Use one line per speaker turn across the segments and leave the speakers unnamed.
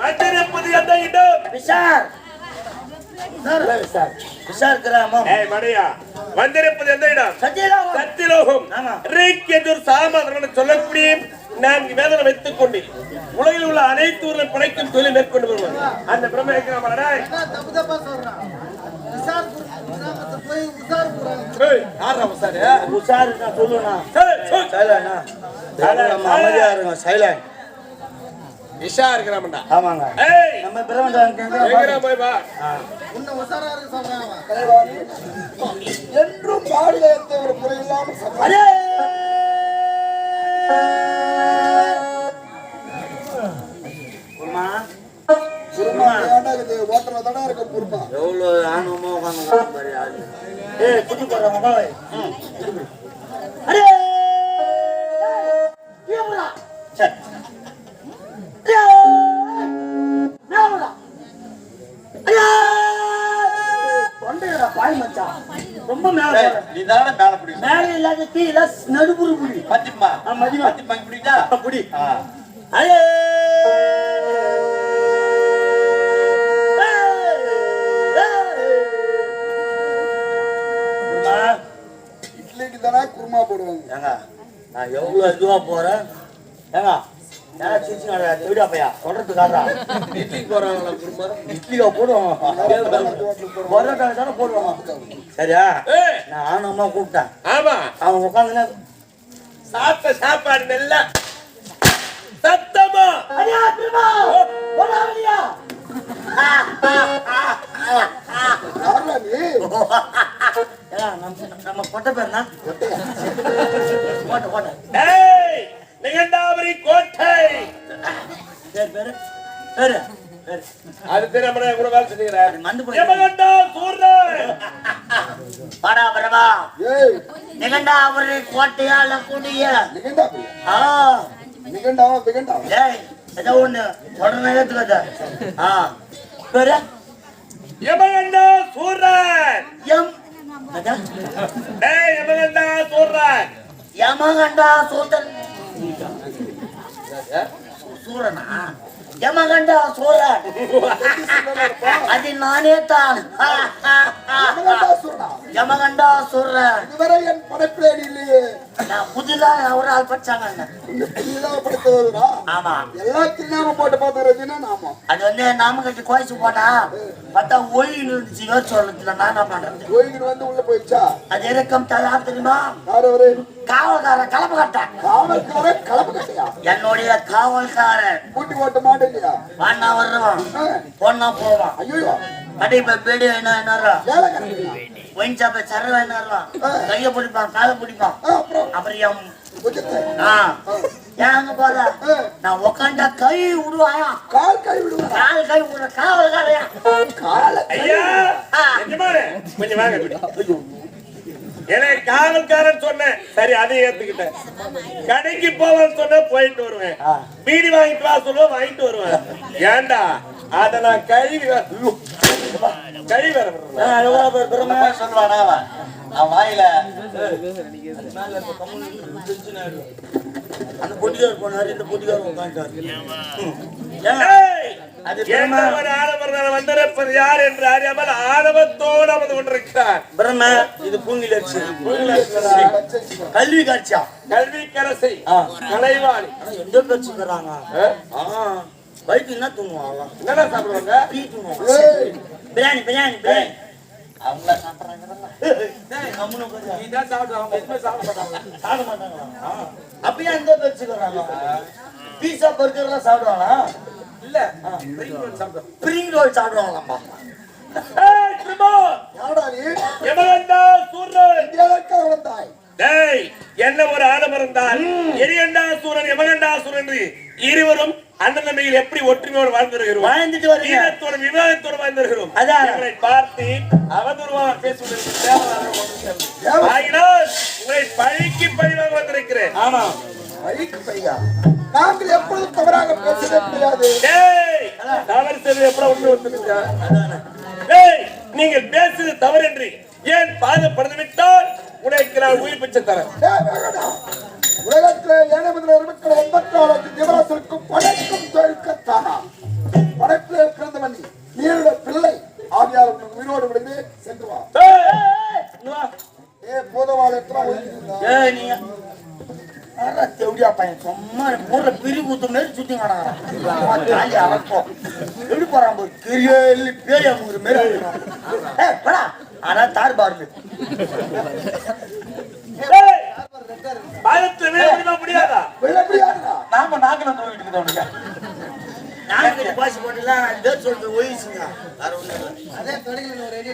வந்திருப்பது எந்த இடம்?
விசார் கிராமம்.
மடையா, வந்திருப்பது எந்த இடம்? சத்தியலோகம். சாமான் சொல்லக்கூடிய 4 வேதனை வைத்துக் கொண்டு உலகில் உள்ள அனைத்து ஊரில் படைக்கும் தொழில் மேற்கொண்டு வருவார் அந்த பிரம்ம விஷா இருக்கிறாமடா. ஆமாங்க. நம்ம போய் பா.
என்றும் பாடுகிறத ஒரு குறை இல்லாம
எவ்வளவு ஆணவமா உட்காந்து குட்டி போடுறாங்க. ரொம்ப மேல மேல இல்லாத கீழ நடுப்புற புடி பத்திமா பத்திமா புடிதா புடி. அடே
இட்லிக்கு தானே குருமா போடுவாங்க.
ஏங்க நான் எவ்வளவு இதுவா போறேன். ஏங்க பையா சொல்றதுக்காக இட்லிக்கு போறாங்களா குருமா? இட்லிக்கா போடுவாங்க, போடுவாங்க. சரியா? நான் ஆனமா கூப்பிட்டேன். ஆமா, அவன் உட்காந்து
சாப்பிட்ட சாப்பாடு நல்ல சத்தமா
நம்ம கொட்டை பேர்னா கோட்டை
நிகண்டாபுரி கோட்டை
பேரு பேரு
அது தெரியாம கூட வேலை செஞ்சுக்கிறார். யமகண்டா சூரன்
பாடா பிரபா. நிகண்டாபுரி கோட்டையா இல்ல கூடிய
நிகண்டாபுரி? நிகண்டாவா
ஏய் ஏதோ ஒண்ணு உடனே ஏத்துக்கத. பேரு
யமகண்டா சூரன். யமகண்டா சூரன்.
யமகண்டா சூரன் சூரனா? யமகண்டா சூரன் அது நானே தான். யமகண்டா சூரன்
இதுவரை என் படைப்பிலே இல்லையே.
புதிதா ஒரு ஆள் படிச்சாங்க. ஆமா,
எல்லாத்தையும் நாம போட்டு பார்த்துக்கிறதுன்னா நாம
அது வந்து நாம கட்டி கோயிச்சு போட்டா பார்த்தா ஓய்வு இருந்துச்சு. யோசிச்சு நான் என்ன பண்றது?
ஓய்வு வந்து உள்ள போயிடுச்சா?
அது இறக்கம் தலா தெரியுமா?
யாரு?
காவல்காரன் கலப்பு கட்டேன்.
காவல்காரன் கலப்பு கட்டையா?
என்னுடைய காவல்காரன்
கூட்டி ஓட்ட மாட்டேங்கயா?
வாண்ணா வருவான், பொண்ணா போவான்.
ஐயோ,
அடி பேடி என்ன ஒயின் சாப்ப சர என்ன கைய பிடிப்பான், காலை பிடிப்பான். அப்புறம் ஏங்க போல நான் உக்காண்டா கை விடுவாயா?
கால் கை விடுவா?
கால் கை விடுற காவல்காரையா?
கொஞ்சம் வாங்க. எனக்கு காவல்காரன் சொன்னேன், சரி அதை ஏத்துக்கிட்டேன். கடைக்கு போவான்னு சொன்ன போயிட்டு வருவேன். பீடி வாங்கிட்டு வா சொல்லுவ, வாங்கிட்டு வருவேன். ஏண்டா அத நான் கழுவி கழி வேற
சொல்லுவானா வாயில அந்த பொட்டிக்கார போனாரு, இந்த பொட்டிக்கார உட்காந்துட்டாரு.
வந்திருப்பது யார் என்று அறியாமல் ஆணவத்தோடு அமர்ந்து கொண்டிருக்கிறார்.
பிரம்ம இது பூங்கிலட்சி கல்வி காட்சியா?
கல்வி கரசை கலைவாணி
எந்த பேச்சுக்கிறாங்க? பைக்கு என்ன தூங்குவாங்க?
என்னடா சாப்பிடுவாங்க?
டீ தூங்குவாங்க. பிரியாணி பிரியாணி பிரியாணி அவங்க சாப்பிடுறாங்க. அப்படியே எந்த பேச்சுக்கிறாங்க? பீஸா பர்கர் எல்லாம் சாப்பிடுவாங்களா? இல்ல ஸ்பிரிங் ரோல் சாப்பிடுவாங்களாம்பா.
என்ன ஒரு ஆடமர்ந்தால் எரியண்டாசூரன் யமகண்டாசூரன் இருவரும் அண்ணன் தம்பிகள் எப்படி ஒற்றுமையோடு வாழ்ந்திருக்கிறோம்,
வாழ்ந்துட்டு
வருகிறோம், விவாதத்தோடு வாழ்ந்திருக்கிறோம். அதான் பார்த்து அவதூறுவாக பேசுவதற்கு உங்களை பழிக்கு பழிவாக வந்திருக்கிறேன்.
ஆமா,
பழிக்கு பழியா? நாங்கள் எப்பொழுதும் தவறாக பேசவே முடியாது.
தவறு செய்வது எப்ப உண்மை ஒத்துருக்கா? நீங்கள் பேசுவது தவறு என்று ஏன் பாதப்படுத்தி விட்டால் உனக்கு நான் உயிர் பிச்சை தரேன்.
உலகத்தில் 7 முதல் 24 தேவராசருக்கும் படைக்கும்
பையன் சும்மா ஊர்ல பிரி ஊத்து மாரி சுத்தி காணாங்க அரப்போம் எப்படி போறான் போய் பெரிய பேரி அமுங்குற மாரி படா ஆனா தார் பார்ல
முடியாதா
நாம நாக்கல தூக்கிட்டு இருக்கோம்
நாங்க பாசி போட்டுலாம் அது சொல்றது ஓய்ஸுங்க வேற ஒண்ணு இல்ல
அதே தொடையில ஒரு ரெடி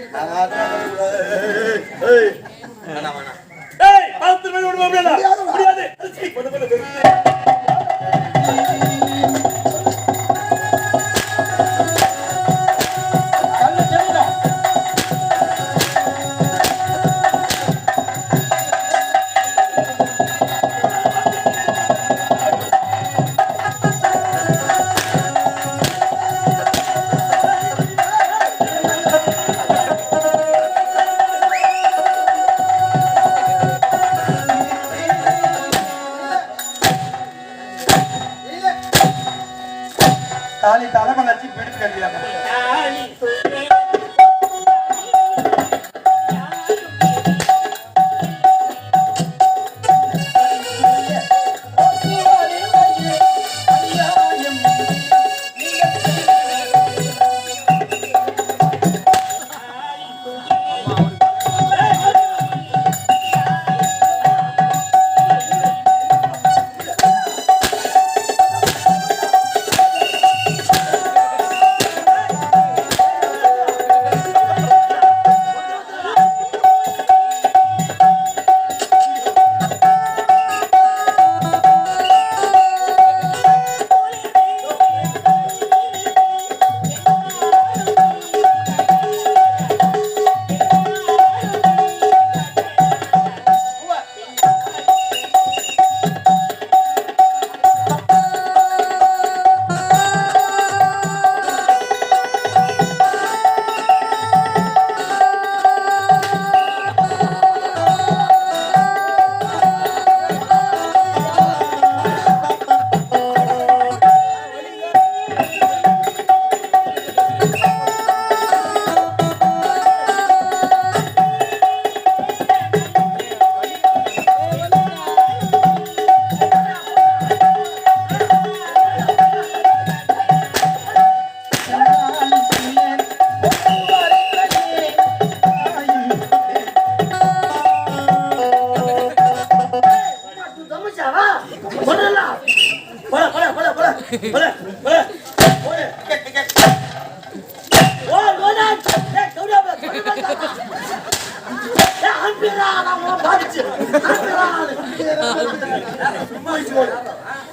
ஏய் வேணா வேணா
ஏய் பாத்து மேல விட முடியாது முடியாது
தாலி தலைமலை வச்சு பிடிச்சு கட்டியாங்க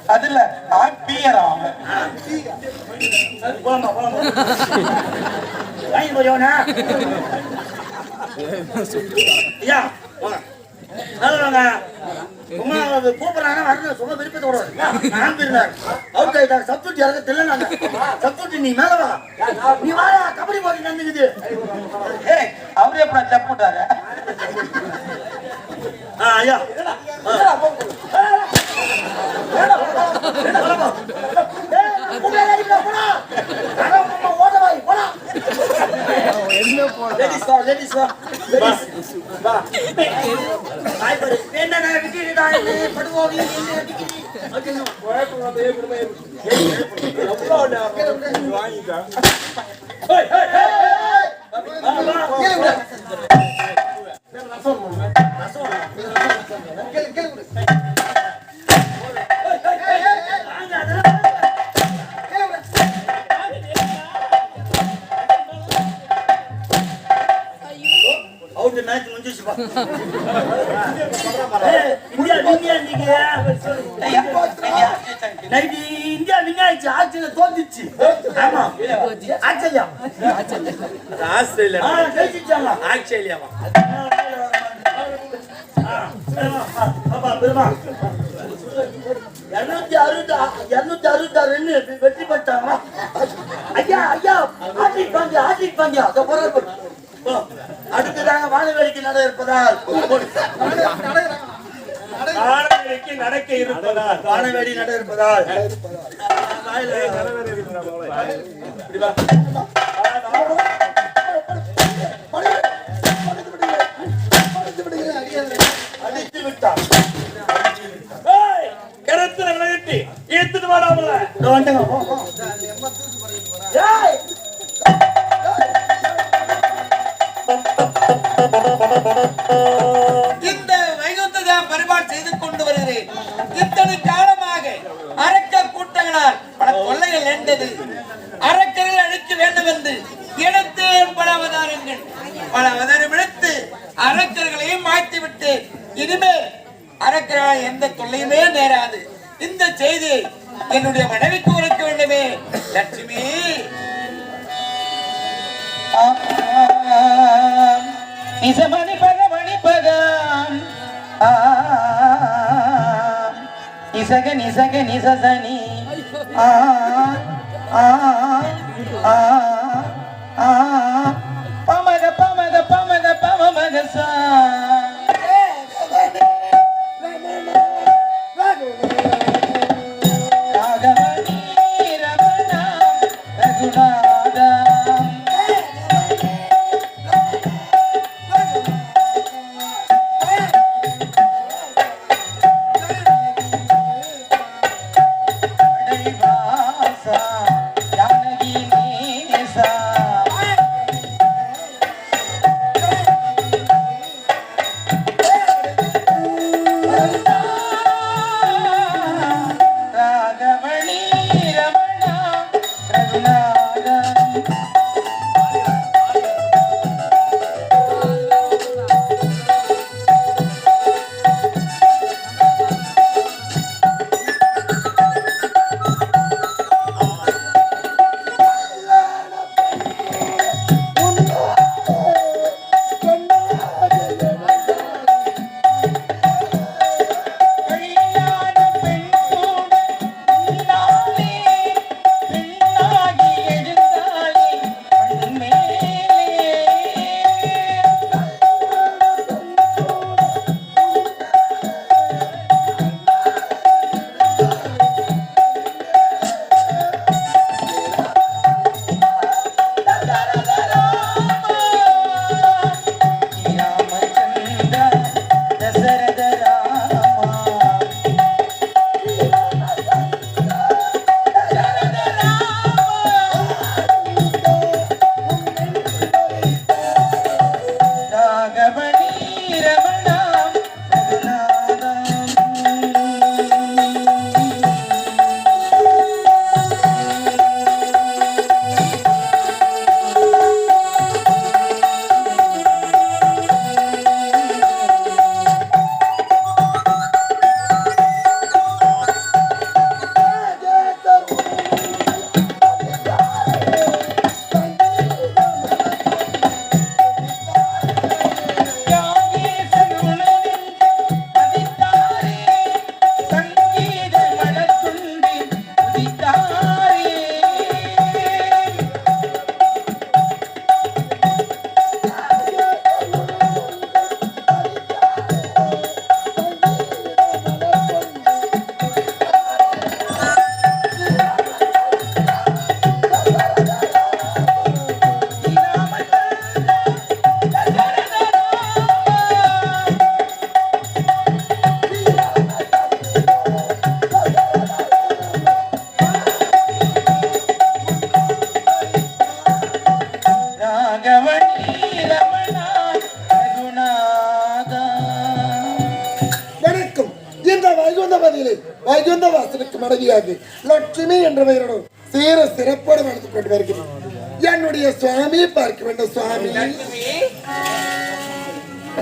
அதுல
கூப்பிடறாங்க வரணும் சும்மா விருப்பத்தோட சப்ஜெக்ட் யாருக்கு தெரியல சப்ஜெக்ட் நீ மேல வா நீ வா கபடி போட்டி நடந்துக்குது
அவரே எப்ப தப்புட்டாரு
ஐயா இந்தியா வின்னாச்சு ஆட்சியில தோத்துச்சு ஆமா ஆச்சரியா
ஆஸ்திரேலியா
ஆஸ்திரேலியாவா பெருமா 266 வெற்றி பெற்றாங்க ஐயா ஐயா ஆட்சிக்கு பாண்டியா அடுத்ததாக வானவேடிக்கை நட இருப்பதால்
நடக்க இருப்பதால்
வானவேடி நட இருப்பதால் அடித்து விட்டார்
கிணத்துல காதல கட்டி எடுத்துட்டு வாடாமல
வந்துங்க போ போ. ஏய்
இந்த வைகுந்ததா பரிமாள் செய்து கொண்டு வருகிறேன். இத்தனை காலமாக அரக்க கூட்டங்களால் பல தொல்லைகள் நேர்ந்தது. அரக்கர்கள் அழிக்க வேண்டும் என்று எடுத்தேன் பல அவதாரம் எடுத்து அரக்கர்களையும் மாற்றி விட்டு இனிமேல் அரக்கர்களால் எந்த தொல்லையுமே நேராது. இந்த செய்தியை என்னுடைய மனைவிக்கு உரைக்க வேண்டுமே. லட்சுமி
நிசமணி பகமணி நிசக நிசக நிசசனி பமக பமக பமக பமக சா ராகவனி ரமணா ரகுநாதா
வைகுந்த வாசனுக்கு மனைவியாக லட்சுமி என்ற பெயரோடு சீர சிறப்போடு நடந்து கொண்டு வருகிறேன். என்னுடைய சுவாமியை பார்க்க வேண்டும். சுவாமி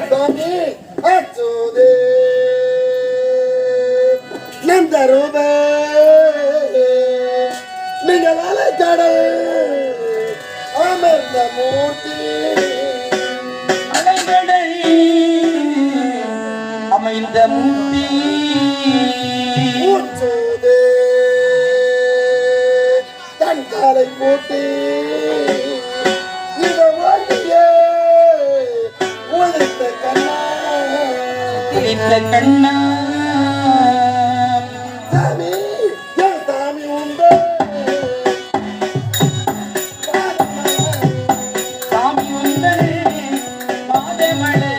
சுவாமி அச்சோதே நந்தரூப நீங்கள் அலைக்கடல் அமர்ந்த மூர்த்தி
அலைக்கடல் அமைந்த மூர்த்தி
மூச்சோதே தன் காலை போட்டு இத வழியே உழைத்த கண்ணா
உதித்த கண்ணா
சாமி என் சாமி உண்டு
சாமி உந்தனே பாதமழை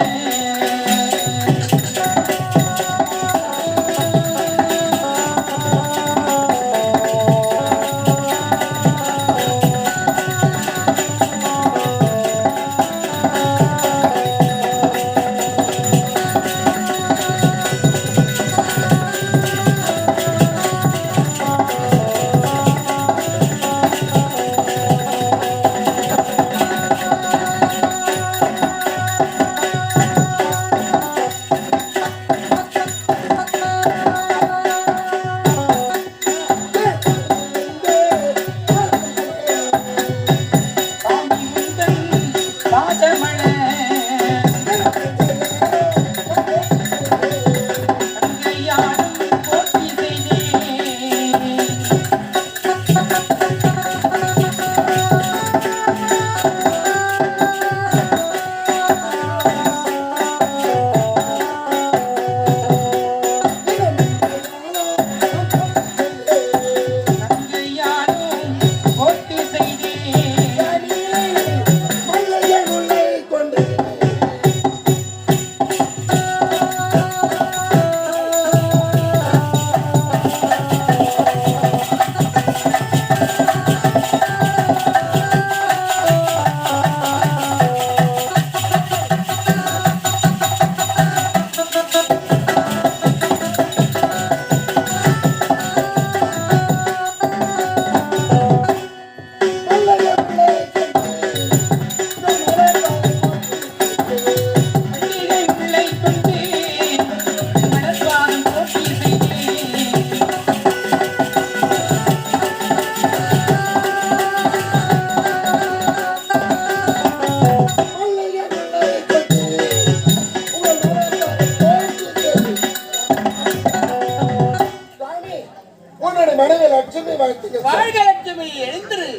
உன்னுடைய மனைவி லட்சுமி வாழ்த்துக்கள்
வாழ்க லட்சுமி எழுந்திரு.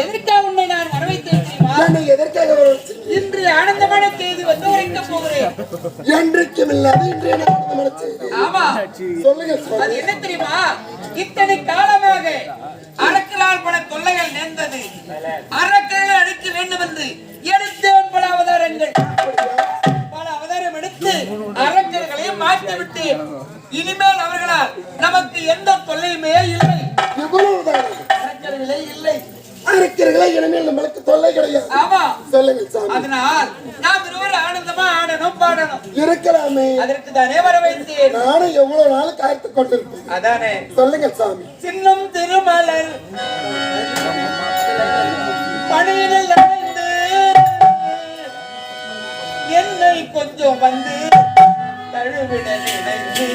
எதற்காக உன்னை நான் வரவைத்தேன் தெரியுமா?
என்னை எதற்காக வரவழைச்சீங்க?
இன்று ஆனந்தமான செய்தி வந்து உரைக்கப் போகிறேன்.
என்றைக்கும் இல்லாத இன்றைய ஆனந்தமான செய்தி.
ஆமா,
சொல்லுங்க
அது
சுவாமி.
என்ன தெரியுமா? இத்தனை காலமாக அரக்கலால் பல தொல்லைகள் நேர்ந்தது. அரக்கர்களை அழிக்க வேண்டும் என்று எடுத்தேன் பல அவதாரங்கள். பல அவதாரம் எடுத்து அரக்கர்களை மாற்றிவிட்டு இனிமேல் அவர்களால் நமக்கு எந்த தொல்லையுமே இல்லை.
இவ்வளவுதான்.
அரக்கர்களே இல்லை.
இருக்கிறீர்களா? இனிமேல் நம்மளுக்கு தொல்லை கிடையாது.
ஆமா,
சொல்லுங்கள் சாமி.
அதனால் நாம் இருவரும் ஆனந்தமா ஆடணும் பாடணும்.
இருக்கலாமே.
அதற்கு தானே வர வைத்தேன்.
நானும் எவ்வளவு நாள் காத்து கொண்டிருப்பேன்.
அதானே.
சொல்லுங்கள் சாமி.
சின்னம் திருமலர் பணியில் அடைந்து என்னை கொஞ்சம் வந்து தழுவிட நினைந்து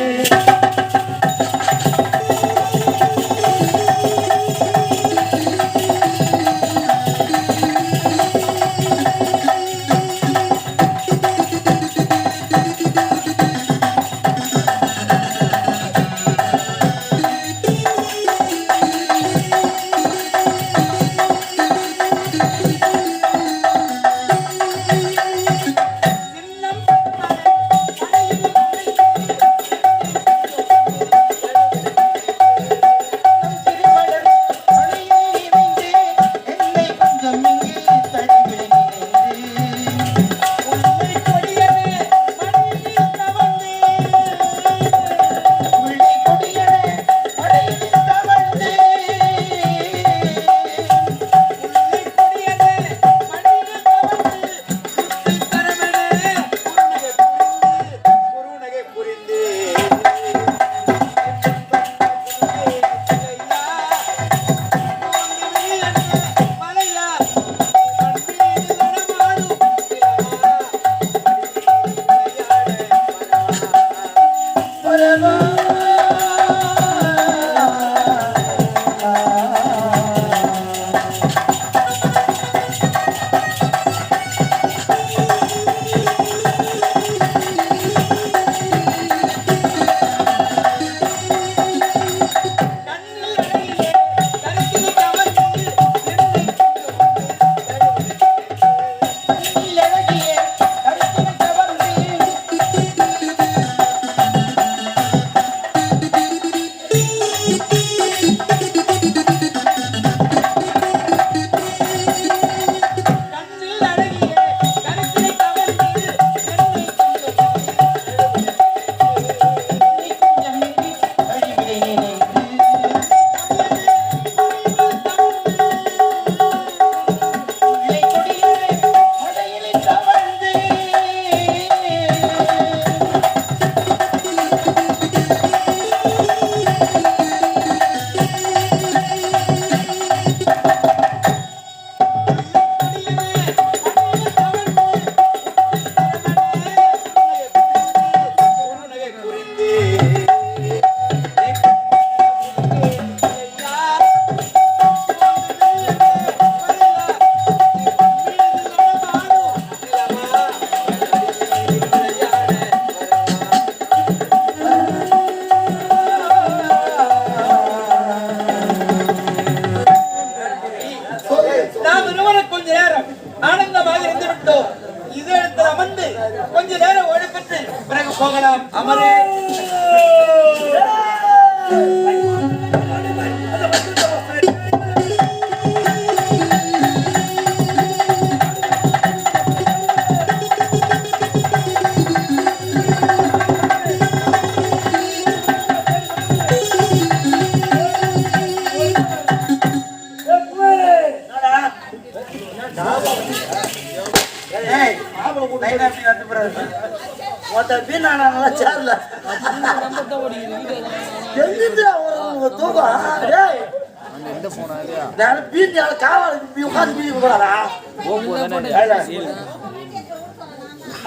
ஆனந்தமாக இருந்து விட்டோம். இதே இடத்தில் அமர்ந்து கொஞ்ச நேரம் ஓடிப்பட்டு பிறகு போகலாம். அமரே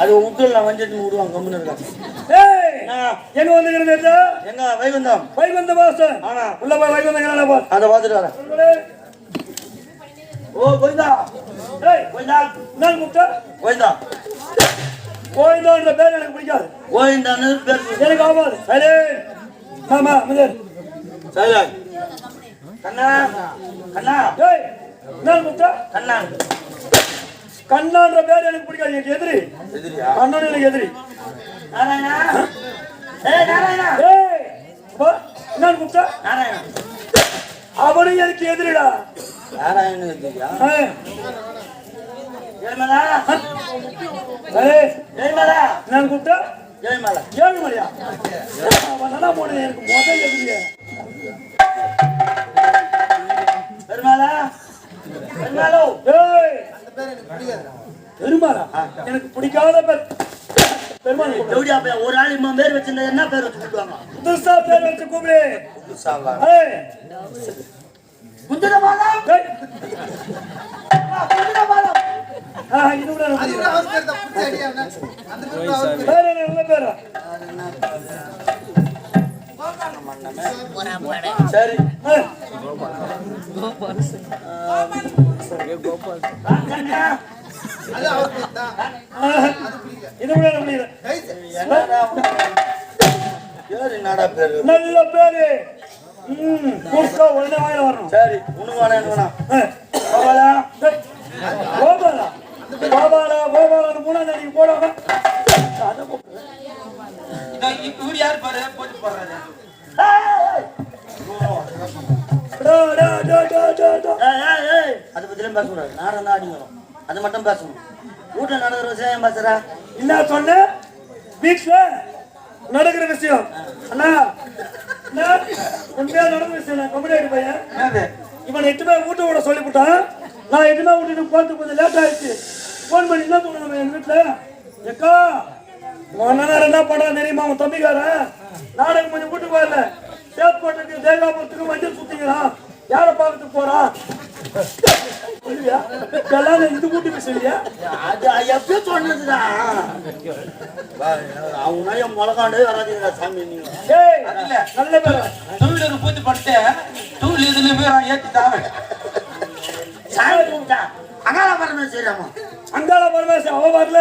அது உங்கள்ல வஞ்சத்து விடுவாங்க கம்முன்னு இருக்காங்க.
எங்க வந்துக்கிறது?
எங்க வைகுந்தம்
வைகுந்த வாசன்.
ஆனா
உள்ள போய் வைகுந்தம்
அதை பார்த்துட்டு வரேன். ஓ கோவிந்தா, கோவிந்தா,
நான் கூப்பிட்டா
கோவிந்தா,
கோவிந்தான்ற பேர் எனக்கு பிடிக்காது.
கோவிந்தான்னு பேர்
எனக்கு ஆகாது. சரி மாமா முதல்
சைலண்ட். கண்ணா கண்ணா
ஏய் என்ன முத்தா
கண்ணா
கண்ணான்ற பேர் எனக்கு பிடிக்காது. எனக்கு எதிரி
எதிரியா?
கண்ணன் எனக்கு எதிரி.
நாராயணா ஏய் நாராயணா
ஏய் என்ன முத்தா
நாராயணா
அவனும் எனக்கு எதிரிடா.
நாராயண எதிரியா? ஏழ்மலா
ஏய்
ஏழ்மலா
என்ன கூப்பிட்டா
ஏழ்மலா
ஏழுமலையா? அவன் நல்லா போன எனக்கு முதல் எதிரியா.
பெருமாளா பெருமாளோ
ஏய் பெருமாளா எனக்கு பிடிக்காத பேர் பெருமாள்.
எப்படியா பையன் ஒரு ஆள் இம்மா பேர் வச்சிருந்தா என்ன பேர் வச்சு கூப்பிடுவாங்க?
புதுசா பேர் வச்சு கூப்பிடு.
புதுசாவா?
ஏய்
குந்தரமாலா
ஏய்
குந்தரமாலா
இது கூட பேர் என்ன நல்ல பேரா?
சரி
ஏய், இது கூட முடியல.
பேர் என்னடா பேரு?
நல்ல பேரு. புதுசா உடனே வாயில வரணும்.
சரி உனக்கு வேணா என்ன வேணா?
ஏய்,
கோபாலா
ஏய், கோபாலா கோபாலா கோபாலா மூணாம் தேதிக்கு போடாம அதை கூப்பிடு.
இவரு யாரு பாரு போட்டு போடுறாரு.
டா, டா, டா, டா, டா, டா.
அதை பத்திலாம் பேசக்கூடாது. நாடம் தான் அடிக்கணும். அது மட்டும் பேசணும். வீட்டுல நடக்கிற விஷயம் ஏன் பேசுறா?
என்ன சொன்ன? வீட்டுல நடக்கிற விஷயம் அண்ணா என்ன? உண்மையா நடக்கிற விஷயம். நான் கம்பெனி பையன்
என்னது?
இவனை எட்டுமே வீட்டு விட சொல்லிவிட்டான். நான் எட்டுமே விட்டுட்டு போறது கொஞ்சம் லேட் ஆயிடுச்சு. போன் பண்ணி என்ன தோணும் என் வீட்டுல எக்கா உன் என்ன பண்றான் தெரியுமா? உன் தம்பிக்காரன் நாடகம் கொஞ்சம் வீட்டுக்கு வரல. சேத்கோட்டுக்கு தேங்காபுரத்துக்கு மஞ்சள் சுத்திக்கிறான். யாரை பார்க்கறதுக்கு போறான்? சொல்லுவியா? இதெல்லாம் இது கூட்டி போய் சொல்லியா?
அது எப்பயோ சொன்னதுடா. அவங்க என் முளகாண்டே வராதுடா சாமி. நீங்க
ஏய் நல்ல பேர்
டூவீலர் பூத்து படுத்து டூவீலர் இதுல போய் ஏத்திட்டாங்க.
சாமி கூப்பிட்டா அகால மரணம் செய்யலாமா?
அங்காள பரமேஸ்வரன் அவ வரல.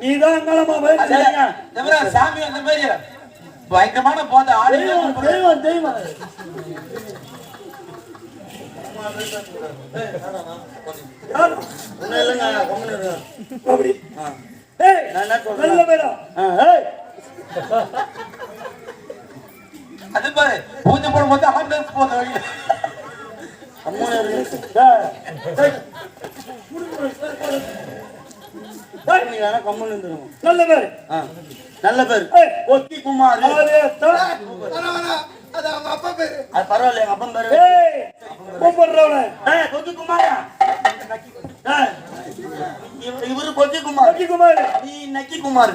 நீதான் அங்காளமா
சரிங்க.
சாமி அந்த மாதிரி பயங்கரமான போத ஆடு
தெய்வம் தெய்வம் தெய்வம். ஒன்னும் இல்லைங்க கம்முனு இருங்க.
அப்படி
ஆ.
ஏய்
நான் என்ன சொல்றேன்?
நல்ல பேரா
ஏய்
அது பாரு பூஜை போடும் போது ஆம்புலன்ஸ் போத வழி.
கம்முனு இருங்க. நீ வேணா கம்முனு இருந்துருங்க.
நல்ல பேரு.
ஆ. நல்ல பேர்
ஏய்
ஒத்தி குமார்.
அது அவங்க அப்பா பேரு.
அது பரவாயில்ல எங்க அப்பன் பேரு.
ஏய் கூப்பிடுறவன
கொத்தி குமாரா? இவரு கொத்தி குமார்.
அக்கி குமார்.
நீ நக்கி குமார்.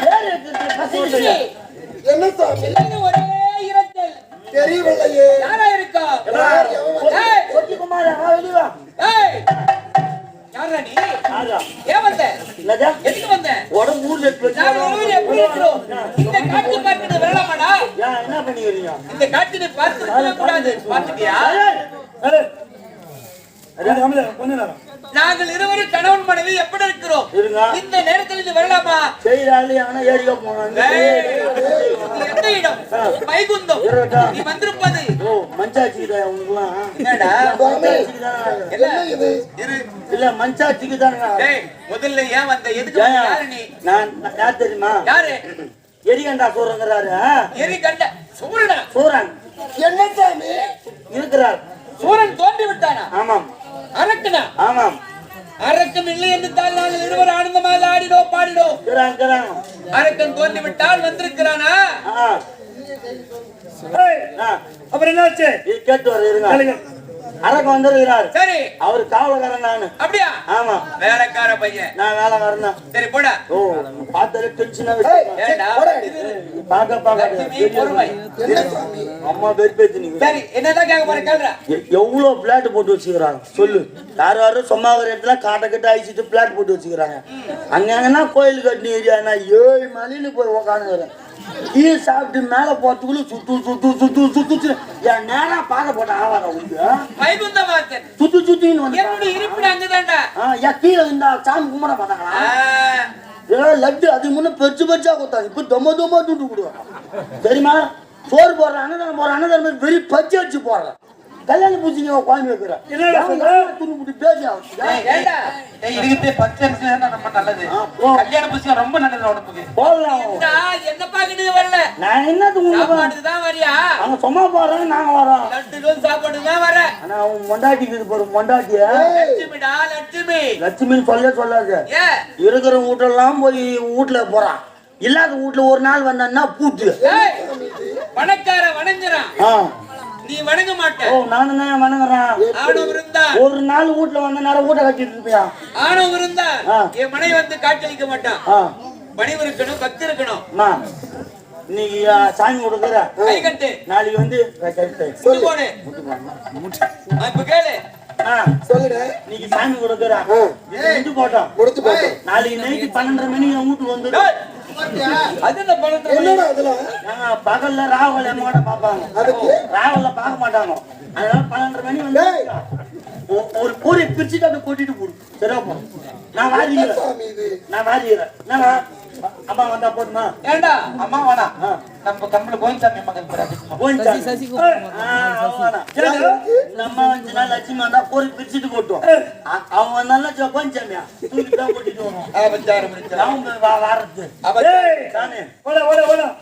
பேரு பசிக்கலையா?
என்ன சாமி
ஒரே இரத்தல்
தெரியவில்லையே.
யாரா இருக்கா?
கொத்தி குமாரா? வா வெளிய வா.
ஏய் யாரா நீ?
ஆகா.
ஏன் வந்த?
இல்லடா.
எதுக்கு வந்த?
உடம்பு ஊர்ல எடுத்து
நாங்க ஊர்ல எப்படி இருக்கிறோம்? இந்த காட்சி பார்க்கிறது வரலாமாடா?
ஏன் என்ன பண்ணி வரீங்க?
இந்த காட்சி நீ பார்த்துக்கவே கூடாது. பார்த்துட்டியா?
ஏய் அது அமல கொஞ்ச நேரம்.
நாங்கள் இருவரும் கணவன் மனைவி எப்படி இருக்கிறோம்?
இருங்க.
இந்த நேரத்தில் இது வரலாமா?
செய்யறாள் ஆனா ஏறிக்க போனாங்க.
இது எந்த இடம்? வைகுந்தம். நீ வந்திருப்பது
ஓ மஞ்சாச்சிக்குதா உங்களுக்குலாம்?
என்னடா?
மஞ்சாச்சிக்குதான்.
என்ன
இது? இல்ல மஞ்சாச்சிக்குதாங்க.
டேய் முதல்ல ஏன் வந்த? எதுக்கு வந்த? யாரு நீ?
நான் யார் தெரியுமா?
யாரு?
எரிகண்டா சூரங்கிறாரு.
எரி கண்ட சூரனா?
சூரன்
என்ன சாமி
இருக்கிறார்.
சூரன் தோன்றி விட்டானா?
ஆமாம்
அரக்கனா?
ஆமாம்.
அரக்கன் இல்லை என்று தான் நாங்கள் இருவர் ஆனந்தமாக ஆடினோ பாடினோ.
இருக்கிறாங்க.
அரக்கன் தோன்றி விட்டால் வந்திருக்கிறானா?
ஏய் அப்புறம் என்னாச்சு?
இது கேட்டு வர இருங்க.
கேளுங்க.
அரக்கம் வந்திருக்கிறார்.
சரி
அவர் காவலக்காரன் நானு.
அப்படியா?
ஆமா
வேலைக்கார பையன்.
நான் வேலைக்காரன் தான்.
சரி போடா.
ஓ பார்த்தாலே டென்ஷனா
ஏண்டா?
பாக்க
லட்சுமி பொறுமை.
என்ன சாமி
அம்மா வெறுப்பேத்து நீங்க.
சரி என்னதான் கேட்க போற கேளுடா.
எவ்வளவு பிளாட் போட்டு வச்சுக்கிறாங்க சொல்லு. யாரும் சும்மா ஒரு இடத்துல காட்ட கட்ட அழிச்சிட்டு பிளாட் போட்டு வச்சுக்கிறாங்க. அங்கன்னா கோயில் கட்டின ஏரியா 7 மலையில போய் உக்காந்துக்கிறேன். டீ சாப்பிட்டு மேல போறதுக்குள்ள சுத்து சுத்து சுத்து சுத்து என் நேரம் பார்க்க போட்ட ஆவாரா உங்களுக்கு?
வைகுந்த வாசன்.
சுத்து சுத்தின்னு வந்து
என்னுடைய இருப்பிடம் அங்கதான்டா.
கீழே இந்த சாமி கும்பிட மாட்டாங்களா? லட்டு அதுக்கு முன்ன பெருசு பெருசா கொடுத்தாங்க. இப்ப தொம்ம தொம்ம துண்டு கொடுவாங்க தெரியுமா? சோறு போடுறேன் அன்னதானம் போடுறேன் அன்னதானம் வெறி பச்சை வச்சு போடுறேன் கல்யாணம் பூச்சிங்க குழம்பு வைக்கிறேன்
என்னடா சொல்ற?
துணி பேசி
ஏண்டா
இதுக்கு பச்சை அரிசி தான் ரொம்ப நல்லது கல்யாண புதுசுல ரொம்ப நல்லது உடம்புக்கு
போடலாம்
என்ன பாக்குறது வரல
நான் என்னது
சாப்பாட்டுக்கு தான் வரியா
அவங்க சும்மா போடுறாங்க நாங்க வரோம்
லட்டுக்கும் சாப்பாட்டுக்கு தான் வர
ஆனா அவன் மொண்டாட்டிக்கு போற மொண்டாட்டிய
லட்சுமிடா லட்சுமி
லட்சுமின்னு சொல்லாது
ஏ
இருக்கிற வீட்டெல்லாம் போய் வீட்டுல போறான் இல்லாத வீட்டுல ஒரு நாள் வந்தான்னா பூட்டு
ஏய், பணக்கார வணங்குறான்
ஆ.
நீ வணங்க மாட்ட
ஓ நானும் தான் வணங்குறேன்
ஆணவம் இருந்தா
ஒரு நாள் வீட்டுல வந்த நேரம் வீட்டை கட்டிட்டு இருப்பியா
ஆணவம் இருந்தா
ஆ.
என் மனைவி வந்து காட்சியளிக்க மாட்டான்
ஆ
பணிவு இருக்கணும் பக்தி இருக்கணும்
அம்மா இன்னைக்கு சாமி கொடுக்குற
கை கட்டு
நாளைக்கு வந்து
முட்டு போடு இப்ப கேளு
சொல்லுடா.
இன்னைக்கு சாமி கொடுக்குற முடிச்சு போட்டோம்
முடிச்சு போட்டோம்.
நாளைக்கு நைட்டு 12:30 மணிக்கு என் வீட்டுக்கு வந்து
ஏய், அது என்ன பணத்தை
என்னடா அதெல்லாம்?
பகல்ல ராவல் எம்மோட பாப்பாங்க
அதுக்கு?
ராவல்ல பார்க்க மாட்டாங்க அதனால 12:30 மணி வந்து
டேய்.
ஒரு பூரி பிரிச்சுட்டு அதை கொட்டிட்டு போடு சரியா போ நான் வாரிக்கிறேன்
சாமி இது.
நான் வாரிக்கிறேன் என்னடா அம்மா வந்தா போதுமா
ஏண்டா அம்மா வேணா நம்ம கம்பள கோயில்சாமி மகன்
நம்ம 5 நாள் லட்சுமி வந்தா பூரி பிரிச்சுட்டு போட்டோம் அவன் வந்தாலும் கோயிச்சாமியா தூக்கி தான் கொட்டிட்டு வரும் அவங்க வாரத்து சாமி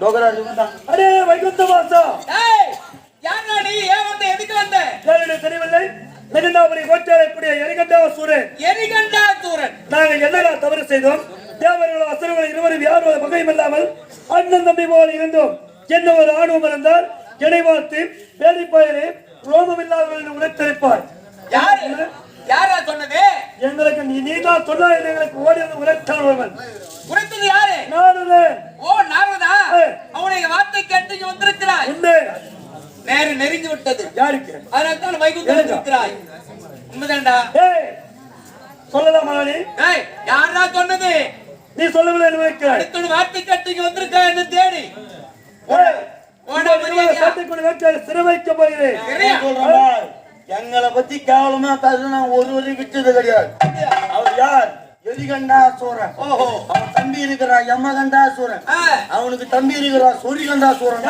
டோகரா இருந்தான்
அடே வைகுந்த வாசா
ஏய், யாரா நீ ஏன் வந்த எதுக்கு வந்த
யாருடைய தெரியவில்லை நெடுநாபுரி கோட்டையக்கூடிய எரிகண்டாசூரன்
எரிகண்டா தூரன்
நாங்கள் என்னடா தவறு செய்தோம் தேவர்களும் அசுரர்களும் இருவரும் யாரும் வகையும் இல்லாமல் அண்ணன் தம்பி போல இருந்தோம் என்ன ஒரு ஆணவம் இருந்தால் என்னை பார்த்து வேடிப்பாயிலே ரோமம் இல்லாதவர்கள் உழைத்திருப்பார்
யாரு யாரா சொன்னது
எங்களுக்கு நீதான் சொன்னா எங்களுக்கு ஓடி வந்து உழைத்தான் ஒருவன்
உரைத்தது யாரு
நானுதான்
ஓ நாரதா அவனுடைய வார்த்தை கேட்டு இங்க வந்திருக்கிறாய்
உண்மை
நேரம் நெருங்கி விட்டது
யாருக்கு
அதனால தான் வைகுந்தம் இருக்கிறாய் உண்மைதான்டா
ஏய் சொல்லலாமா நீ
ஏய் யாரா சொன்னது
நீ சொல்லவில்லை நினைக்கிறேன்
அடுத்த வார்த்தை கேட்டு இங்க வந்திருக்கா என்ன தேடி
சிறை வைக்க போகிறேன்
எங்களை பத்தி கேவலமா பேச நான் ஒரு விட்டது கிடையாது அவர் யார் எரிகண்டா சோரன் அவன் தம்பி இருக்கிறான் யமகண்டா சோரன் அவனுக்கு தம்பி இருக்கிறான் சூரியகண்டா சோரன்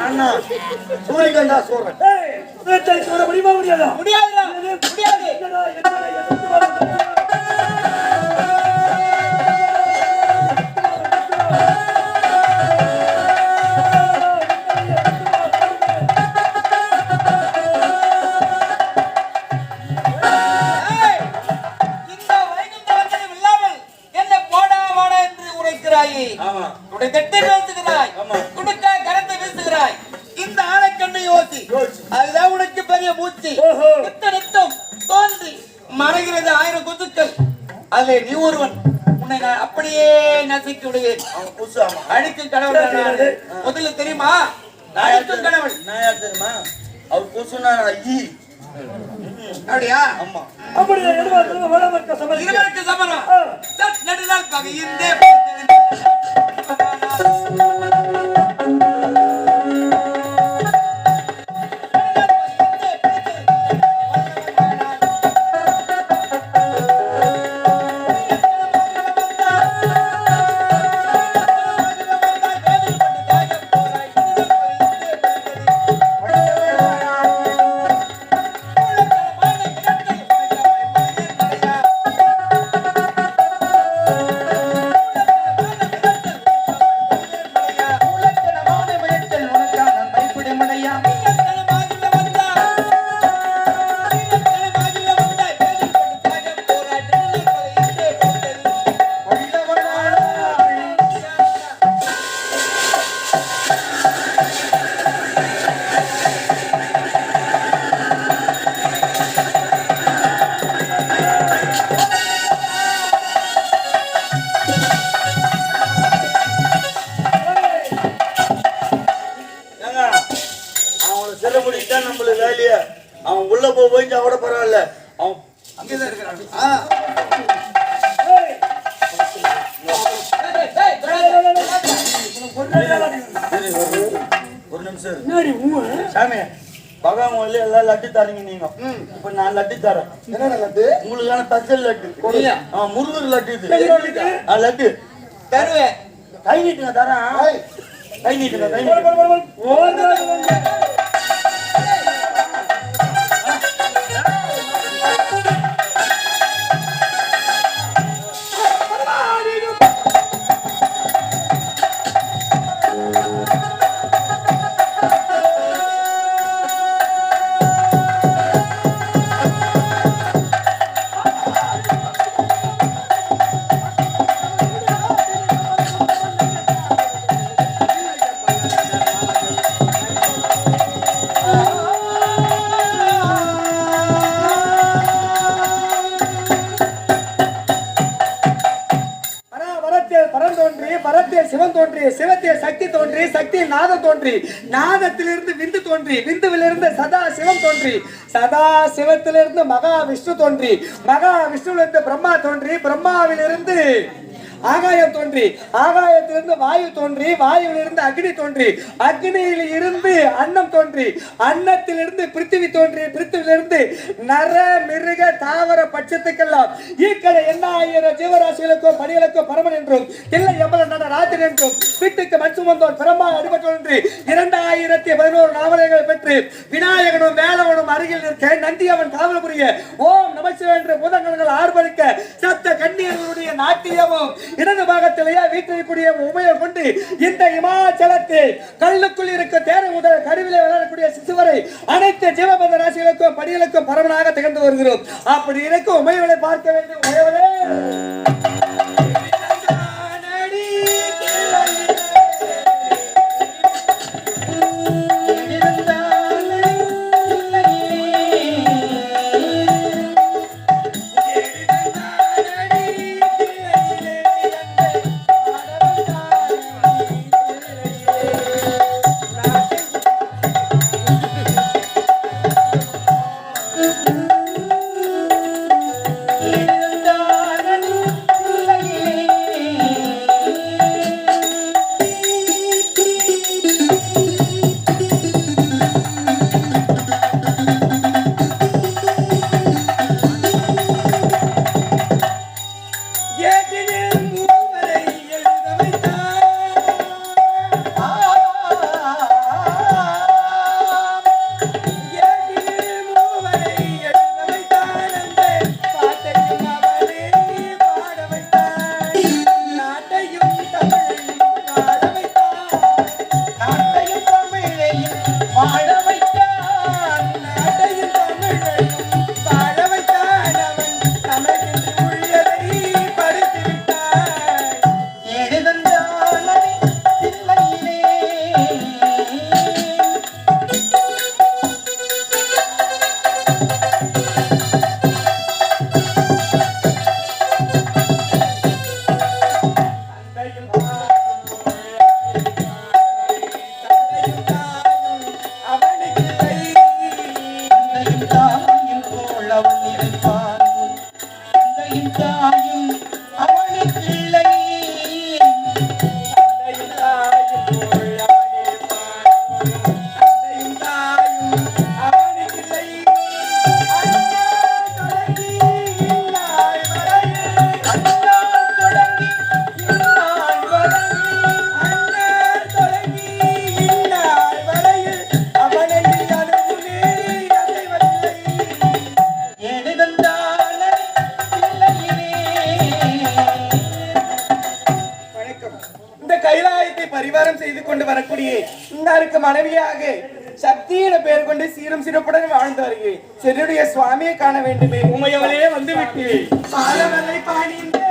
அண்ணா சூரியகண்டா சோரன்
முடியுமா முடியாதா
முடியாதுடா முடியாது ஏய், இந்த வைகுந்தவத்தில் இல்லாமல் என்ன போடா வாடா என்று உரைக்கிறாயே
ஆமா
உடைய தெட்டை பேசுகிறாய் துடுக்கா கரத்தை வீசுகிறாய் இந்த ஆளை கண்டு யோசி அதுதான் உனக்கு பெரிய மூச்சு நித்தம் தோன்றி மறைகிறது 1000 கொத்துக்கள் அதிலே நீ ஒருவன் உன்னை நான் அப்படியே நசுக்கி விடுவேன்
அவன் புதுசு ஆமா
அடிக்கும் கடவுள் நானு. முதல்ல தெரியுமா அடிக்கும் கடவுள்
நான் யார் தெரியுமா அவர் புதுசுனா ஐ
அப்படியா
ஆமா
அப்படி வளமற்ற சமயம்
இருவருக்கு சமரம் சட் நடுநாள் பகையின்றே
அவனை சிறை முடிச்சா நம்மளுக்கு வேலைய அவன் உள்ள போயிட்டா கூட பரவாயில்ல அவன்
அங்கேதான் இருக்கிறான்
ஒரு நிமிஷம் சாமி பகவான் எல்லாம் லட்டு தரீங்க நீங்க இப்ப நான் லட்டு தரேன்
என்னடா லட்டு?
உங்களுக்கான தச்சல் லட்டு முருகர் லட்டு இது லட்டு
தருவேன்
கை நீட்டுங்க தரேன்
ஏய்,
கை நீட்டுங்க, கை நீட்டுங்க.
சிவன் தோன்றி, சிவத்தில் சக்தி தோன்றி, சக்தியில் நாதம் தோன்றி, நாதத்திலிருந்து விந்து தோன்றி, விந்துவிலிருந்து சதா சிவம் தோன்றி, சதா சிவத்திலிருந்து மகா விஷ்ணு தோன்றி, மகா விஷ்ணுவிலிருந்து பிரம்மா தோன்றி, பிரம்மாவிலிருந்து ஆகாயம் தோன்றி, ஆகாயத்திலிருந்து வாயு தோன்றி, வாயுவிலிருந்து அக்னி தோன்றி, அக்னியில் இருந்து அன்னம் தோன்றி, அன்னத்திலிருந்து பிருத்திவி தோன்றி, பிருத்திவிலிருந்து நர மிருக தாவர பட்சத்துக்கெல்லாம் ஈக்களை என்ன ஆயிரம் ஜீவராசிகளுக்கோ பணிகளுக்கோ பரமன் என்றும் இல்லை எவ்வளவு நட ராத்திரி என்றும் வீட்டுக்கு மண் சுமந்தோர் பிரம்மா அடிபட்டு என்று 2011 நாவல்களை பெற்று விநாயகனும் வேலவனும் அருகில் நிற்க நந்தி அவன் காவல் புரிய ஓம் நமச்சிவாய என்று பூதங்கணங்கள் ஆர்ப்பரிக்க சப்த கண்ணீர்களுடைய நாட்டியமும் இடது பாகத்திலேயே வீட்டிற்குரிய உமையை கொண்டு இந்த இமாச்சலத்தில் கல்லுக்குள் இருக்க தேரை முதல் கருவிலே வளரக்கூடிய சிசுவரை அனைத்து ஜீவபந்த ராசிகளுக்கும் படிகளுக்கும் பரவலாக திகழ்ந்து வருகிறோம். அப்படி இருக்கும் உமைகளை பார்க்க வேண்டும். உமையவரே பரிவாரம் செய்து கொண்டு வரக்கூடிய இன்னாருக்கு மனைவியாக சக்தியின பெயர் கொண்டு சீரும் சிறப்புடன் வாழ்ந்து வருகிறேன். சென்னுடைய சுவாமியை காண வேண்டுமே. உமையவரே வந்து விட்டு பாலவரை பாணிந்தே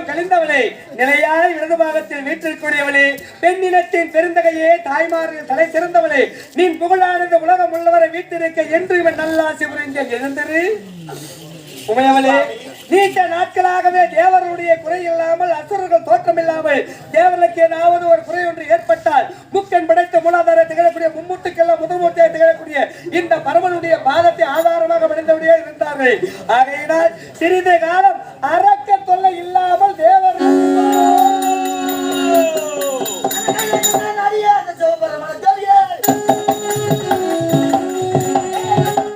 உலகம் கழிந்தவளே, நிலையான இடது பாகத்தில் வீற்றிருக்கக்கூடியவளே, பெண்ணினத்தின் பெருந்தகையே, தாய்மார்கள் தலை சிறந்தவளே, நீ புகழானது உலகம் உள்ளவரை வீட்டிருக்க என்று இவன் நல்லாசி புரிஞ்ச எழுந்திரு. உமையவளே, நீண்ட நாட்களாகவே தேவருடைய குறை இல்லாமல், அசுரர்கள் தோற்றம் இல்லாமல், தேவர்களுக்கு ஏதாவது ஒரு குறை ஒன்று ஏற்பட்டால் முக்கன் படைத்த மூலாதார திகழக்கூடிய மும்மூட்டுக்கெல்லாம் முதல்மூர்த்தியாக திகழக்கூடிய இந்த பரமனுடைய பாதத்தை ஆதாரமாக படைந்தபடியே இருந்தார்கள். ஆகையினால் சிறிது காலம் அரக்க தொல்லை இல்லாமல் தேவர்